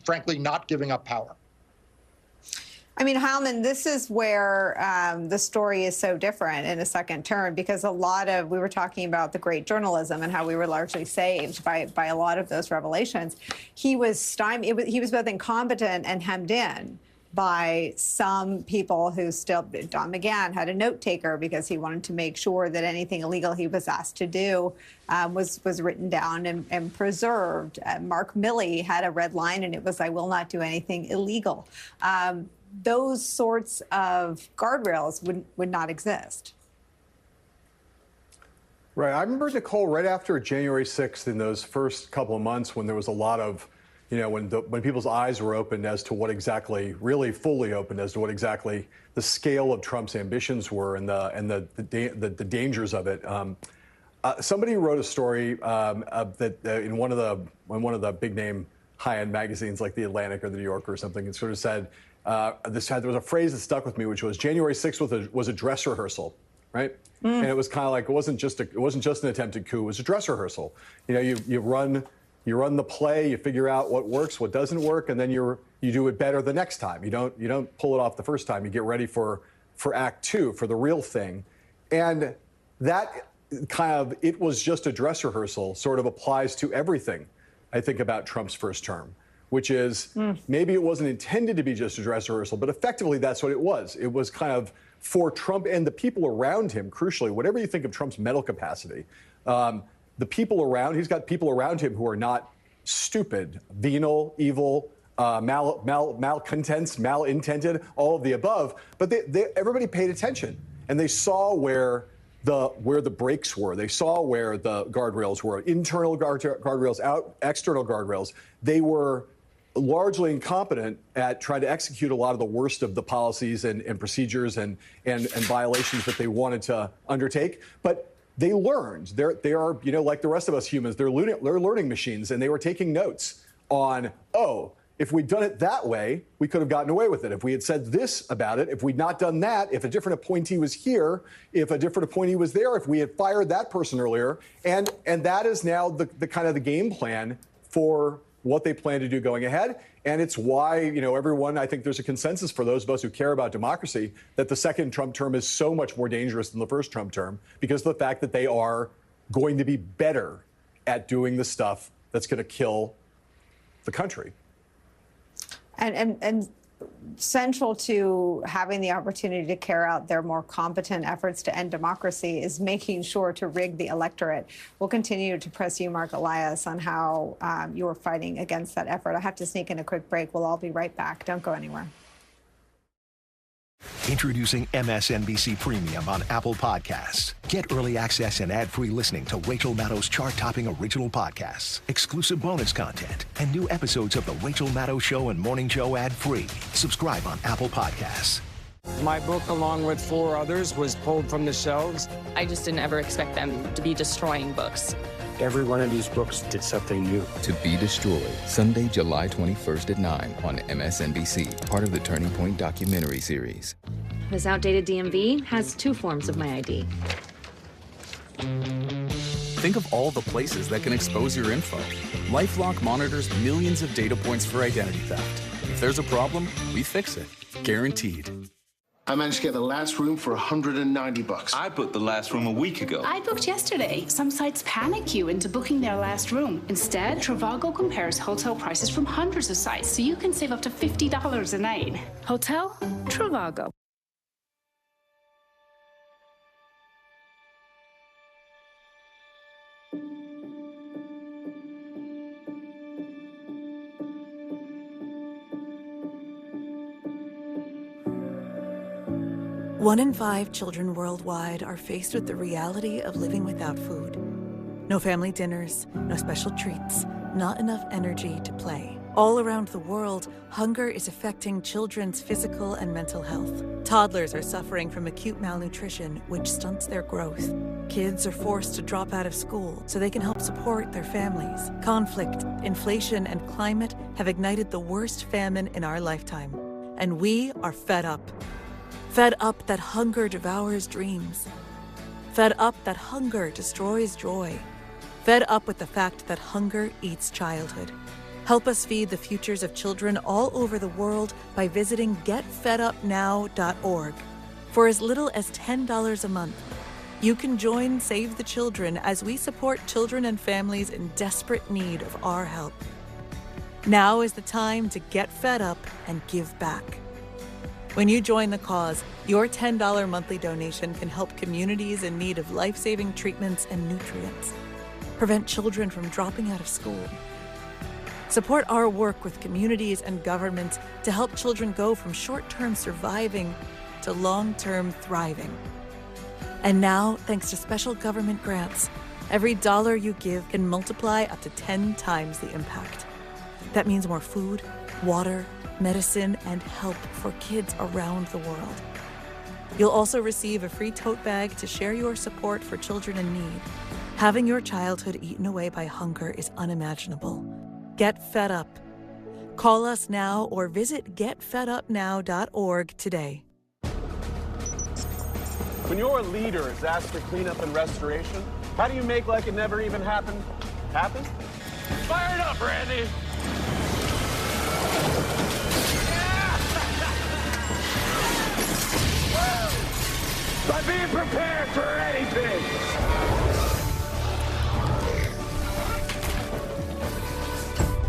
frankly, not giving up power. I mean, Heilman, this is where the story is so different in a second term, because we were talking about the great journalism and how we were largely saved by a lot of those revelations. He was both incompetent and hemmed in by some people who still, Don McGahn had a note taker because he wanted to make sure that anything illegal he was asked to do was written down and preserved. Mark Milley had a red line, and it was, I will not do anything illegal. Those sorts of guardrails would not exist. Right. I remember, Nicolle, right after January 6th, in those first couple of months when there was a lot of, when people's eyes were opened as to what exactly, really fully opened as to what exactly the scale of Trump's ambitions were and the dangers of it. Somebody wrote a story that in one of the big name high-end magazines like The Atlantic or The New Yorker or something, it sort of said there was a phrase that stuck with me, which was January 6th was a dress rehearsal, right? And it was kind of like it wasn't just an attempted coup; it was a dress rehearsal. You run the play, you figure out what works, what doesn't work, and then you do it better the next time. You don't pull it off the first time. You get ready for Act 2, for the real thing, and that kind of it was just a dress rehearsal sort of applies to everything I think about Trump's first term, which is maybe it wasn't intended to be just a dress rehearsal, but effectively that's what it was. It was kind of for Trump and the people around him, crucially, whatever you think of Trump's mental capacity, the people around, he's got people around him who are not stupid, venal, evil, malcontents, malintended, all of the above, but everybody paid attention and they saw where the breaks were. They saw where the guardrails were, internal guardrails, external guardrails. They were largely incompetent at trying to execute a lot of the worst of the policies and procedures and violations that they wanted to undertake. But they learned. They are, like the rest of us humans, they're learning machines, and they were taking notes on, if we'd done it that way, we could have gotten away with it. If we had said this about it, if we'd not done that, if a different appointee was here, if a different appointee was there, if we had fired that person earlier, and that is now the kind of the game plan for what they plan to do going ahead. And it's why, everyone, I think there's a consensus for those of us who care about democracy that the second Trump term is so much more dangerous than the first Trump term because of the fact that they are going to be better at doing the stuff that's going to kill the country. And central to having the opportunity to carry out their more competent efforts to end democracy is making sure to rig the electorate. We'll continue to press you, Mark Elias, on how you're fighting against that effort. I have to sneak in a quick break. We'll all be right back. Don't go anywhere. Introducing MSNBC Premium on Apple Podcasts. Get early access and ad-free listening to Rachel Maddow's chart-topping original podcasts, exclusive bonus content, and new episodes of The Rachel Maddow Show and Morning Joe ad-free. Subscribe on Apple Podcasts. My book, along with 4 others, was pulled from the shelves. I just didn't ever expect them to be destroying books. Every one of these books did something new. To Be Destroyed, Sunday, July 21st at 9 on MSNBC, part of the Turning Point documentary series. This outdated DMV has 2 forms of my ID. Think of all the places that can expose your info. LifeLock monitors millions of data points for identity theft. If there's a problem, we fix it. Guaranteed. I managed to get the last room for $190. I booked the last room a week ago. I booked yesterday. Some sites panic you into booking their last room. Instead, Trivago compares hotel prices from hundreds of sites, so you can save up to $50 a night. Hotel Trivago. One in 5 children worldwide are faced with the reality of living without food. No family dinners, no special treats, not enough energy to play. All around the world, hunger is affecting children's physical and mental health. Toddlers are suffering from acute malnutrition, which stunts their growth. Kids are forced to drop out of school so they can help support their families. Conflict, inflation, and climate have ignited the worst famine in our lifetime. And we are fed up. Fed up that hunger devours dreams. Fed up that hunger destroys joy. Fed up with the fact that hunger eats childhood. Help us feed the futures of children all over the world by visiting getfedupnow.org. For as little as $10 a month, you can join Save the Children as we support children and families in desperate need of our help. Now is the time to get fed up and give back. When you join the cause, your $10 monthly donation can help communities in need of life-saving treatments and nutrients, prevent children from dropping out of school. Support our work with communities and governments to help children go from short-term surviving to long-term thriving. And now, thanks to special government grants, every dollar you give can multiply up to 10 times the impact. That means more food, water, medicine, and help for kids around the world. You'll also receive a free tote bag to share your support for children in need. Having your childhood eaten away by hunger is unimaginable. Get fed up. Call us now or visit getfedupnow.org today. When your leader is asked for cleanup and restoration, how do you make like it never even happened happen? Fire it up, Randy! By being prepared for anything!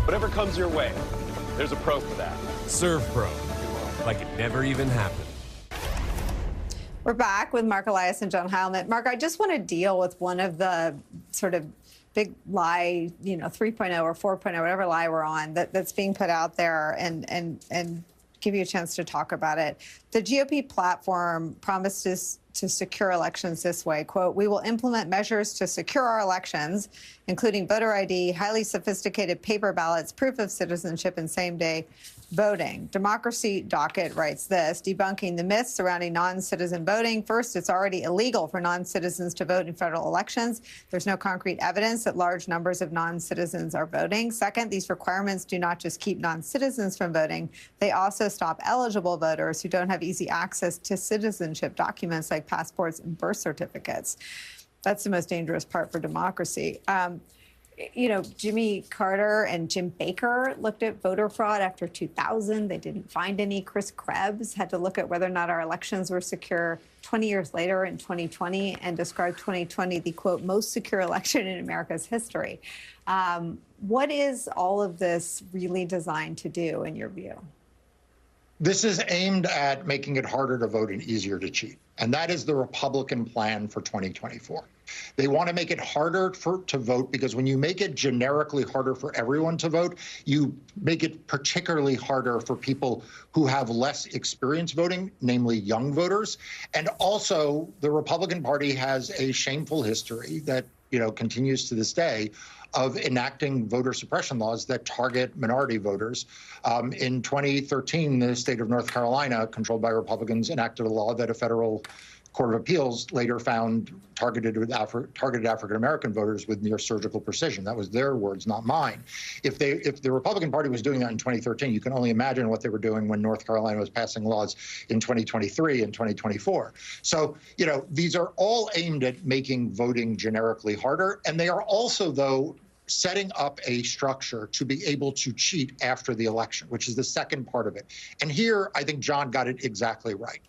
Whatever comes your way, there's a pro for that. Serve Pro, like it never even happened. We're back with Mark Elias and John Heilman. Mark, I just want to deal with one of the sort of big lie, 3.0 or 4.0, whatever lie we're on, that's being put out there and give you a chance to talk about it. The GOP platform promises to secure elections this way. Quote, "We will implement measures to secure our elections, including voter ID, highly sophisticated paper ballots, proof of citizenship, and same-day voting." Democracy Docket writes this, debunking the myths surrounding non-citizen voting. First, it's already illegal for non-citizens to vote in federal elections. There's no concrete evidence that large numbers of non-citizens are voting. Second, these requirements do not just keep non-citizens from voting, they also stop eligible voters who don't have easy access to citizenship documents like passports and birth certificates. That's the most dangerous part for democracy. Jimmy Carter and Jim Baker looked at voter fraud after 2000. They didn't find any. Chris Krebs had to look at whether or not our elections were secure 20 years later in 2020 and described 2020 the, quote, most secure election in America's history. What is all of this really designed to do, in your view? This is aimed at making it harder to vote and easier to cheat. And that is the Republican plan for 2024. They want to make it harder to vote because when you make it generically harder for everyone to vote, you make it particularly harder for people who have less experience voting, namely young voters. And also, the Republican Party has a shameful history that continues to this day of enacting voter suppression laws that target minority voters. In 2013, the state of North Carolina, controlled by Republicans, enacted a law that a federal Court of Appeals later found targeted African-American voters with near surgical precision. That was their words, not mine. If the Republican Party was doing that in 2013, you can only imagine what they were doing when North Carolina was passing laws in 2023 and 2024. So, these are all aimed at making voting generically harder. And they are also, though, setting up a structure to be able to cheat after the election, which is the second part of it. And here, I think John got it exactly right.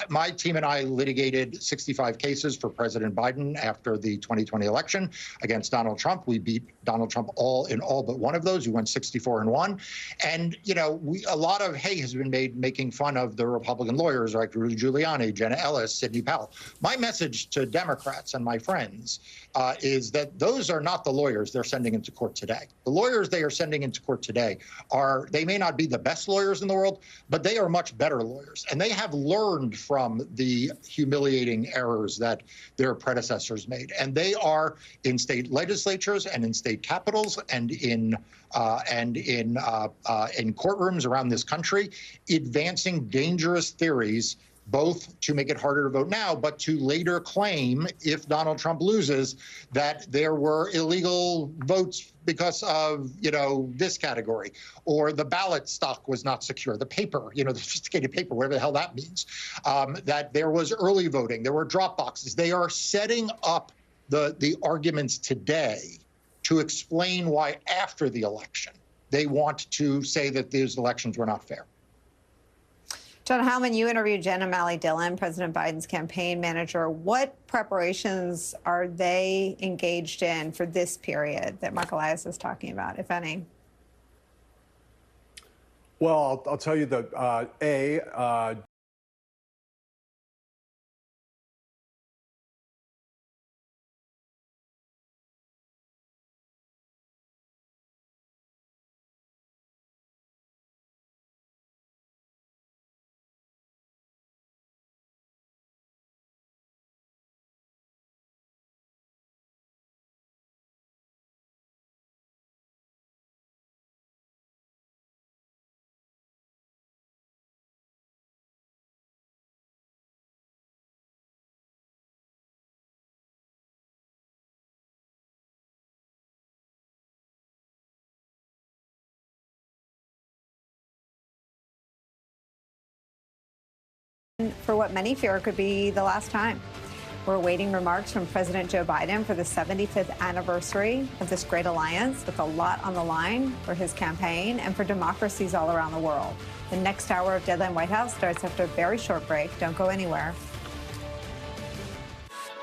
My team and I litigated 65 cases for President Biden after the 2020 election against Donald Trump. We beat Donald Trump in all but one of those. We went 64-1. And, a lot of hay has been made making fun of the Republican lawyers like Rudy Giuliani, Jenna Ellis, Sidney Powell. My message to Democrats and my friends is that those are not the lawyers they're sending into court today. The lawyers they are sending into court today they may not be the best lawyers in the world, but they are much better lawyers. And they have learned from the humiliating errors that their predecessors made. And they are in state legislatures and in state capitals and in courtrooms around this country, advancing dangerous theories, both to make it harder to vote now, but to later claim, if Donald Trump loses, that there were illegal votes because of, this category, or the ballot stock was not secure, the paper, the sophisticated paper, whatever the hell that means, that there was early voting, there were drop boxes. They are setting up the arguments today to explain why after the election they want to say that these elections were not fair. John Heilman, you interviewed Jen O'Malley-Dillon, President Biden's campaign manager. What preparations are they engaged in for this period that Mark Elias is talking about, if any? Well, I'll tell you that, For what many fear could be the last time. We're awaiting remarks from President Joe Biden for the 75th anniversary of this great alliance, with a lot on the line for his campaign and for democracies all around the world. The next hour of Deadline White House starts after a very short break. Don't go anywhere.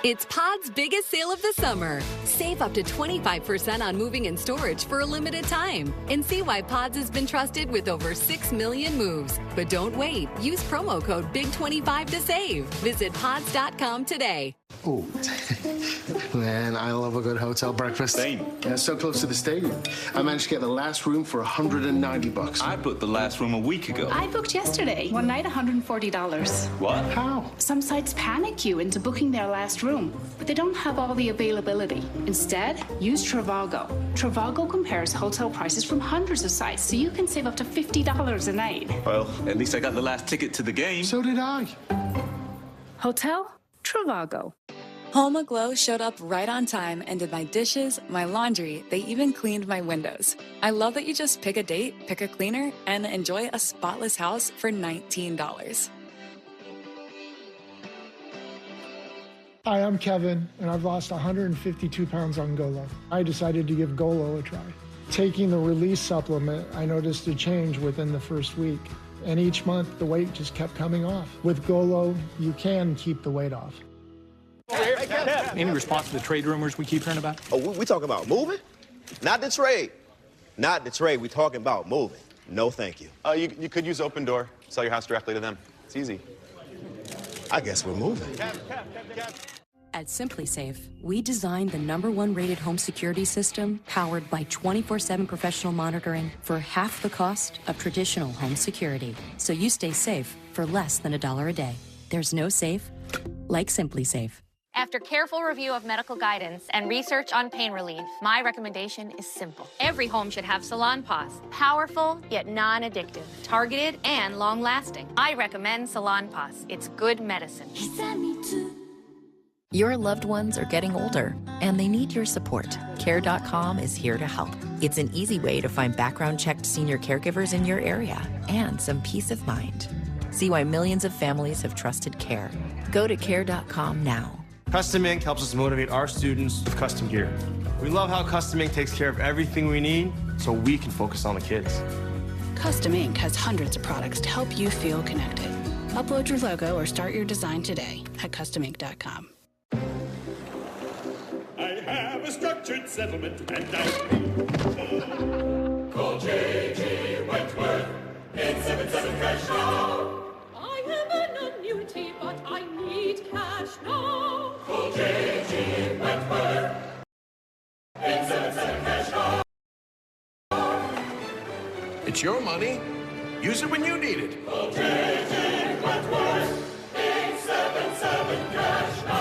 It's Pod's biggest sale of the summer. Save up to 25% on moving and storage for a limited time. And see why Pods has been trusted with over 6 million moves. But don't wait. Use promo code BIG25 to save. Visit pods.com today. Oh, man, I love a good hotel breakfast. Same. Yeah, so close to the stadium. I managed to get the last room for $190. I booked the last room a week ago. I booked yesterday. One night, $140. What? How? Some sites panic you into booking their last room, but they don't have all the availability. Instead, use Trivago. Trivago compares hotel prices from hundreds of sites, so you can save up to $50 a night. Well, at least I got the last ticket to the game. So did I. Hotel Trivago. Home Aglow showed up right on time and did my dishes, my laundry, they even cleaned my windows. I love that you just pick a date, pick a cleaner, and enjoy a spotless house for $19. Hi, I'm Kevin, and I've lost 152 pounds on Golo. I decided to give Golo a try. Taking the release supplement, I noticed a change within the first week. And each month, the weight just kept coming off. With Golo, you can keep the weight off. Any response to the trade rumors we keep hearing about? Oh, we talking about moving? Not the trade. Not the trade. We talking about moving. No, thank you. You could use Open Door. Sell your house directly to them. It's easy. I guess we're moving. At SimpliSafe, we designed the #1 rated home security system powered by 24/7 professional monitoring for half the cost of traditional home security. So you stay safe for less than $1 a day. There's no safe like SimpliSafe. After careful review of medical guidance and research on pain relief, my recommendation is simple. Every home should have Salonpas. Powerful, yet non-addictive. Targeted and long-lasting. I recommend Salonpas. It's good medicine. Your loved ones are getting older, and they need your support. Care.com is here to help. It's an easy way to find background-checked senior caregivers in your area and some peace of mind. See why millions of families have trusted Care. Go to Care.com now. Custom Ink helps us motivate our students with custom gear. We love how Custom Ink takes care of everything we need so we can focus on the kids. Custom Ink has hundreds of products to help you feel connected. Upload your logo or start your design today at customink.com. I have a structured settlement and I call J.G. Wentworth 877 cash now. I am an annuity, but I need cash now. Call J.G. Wentworth 877 cash now. It's your money. Use it when you need it. Call J.G. Wentworth 877 cash now.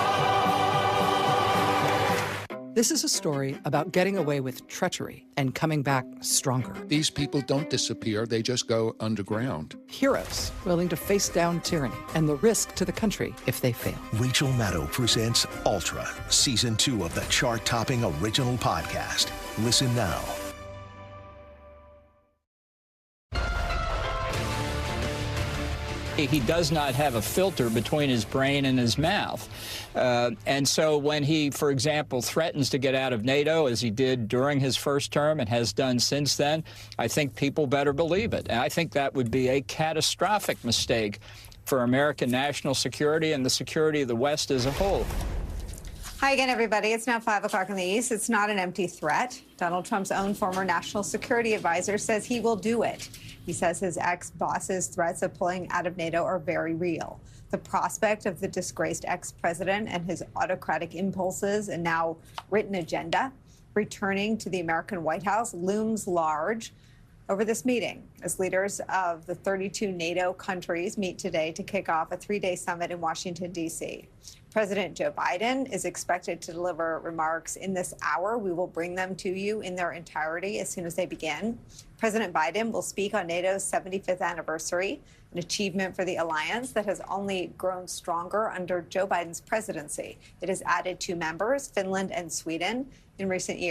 This is a story about getting away with treachery and coming back stronger. These people don't disappear, they just go underground. Heroes willing to face down tyranny and the risk to the country if they fail. Rachel Maddow presents Ultra, Season 2 of the chart-topping original podcast. Listen now. He does not have a filter between his brain and his mouth. And so when he, for example, threatens to get out of NATO, as he did during his first term and has done since then, I think people better believe it. And I think that would be a catastrophic mistake for American national security and the security of the West as a whole. Hi again, everybody. It's now 5 o'clock in the East. It's not an empty threat. Donald Trump's own former national security advisor says he will do it. He says his ex-boss's threats of pulling out of NATO are very real. The prospect of the disgraced ex-president and his autocratic impulses and now written agenda returning to the American White House looms large over this meeting as leaders of the 32 NATO countries meet today to kick off a 3-day summit in Washington, D.C. President Joe Biden is expected to deliver remarks in this hour. We will bring them to you in their entirety as soon as they begin. President Biden will speak on NATO's 75th anniversary, an achievement for the alliance that has only grown stronger under Joe Biden's presidency. It has added 2 members, Finland and Sweden, in recent years.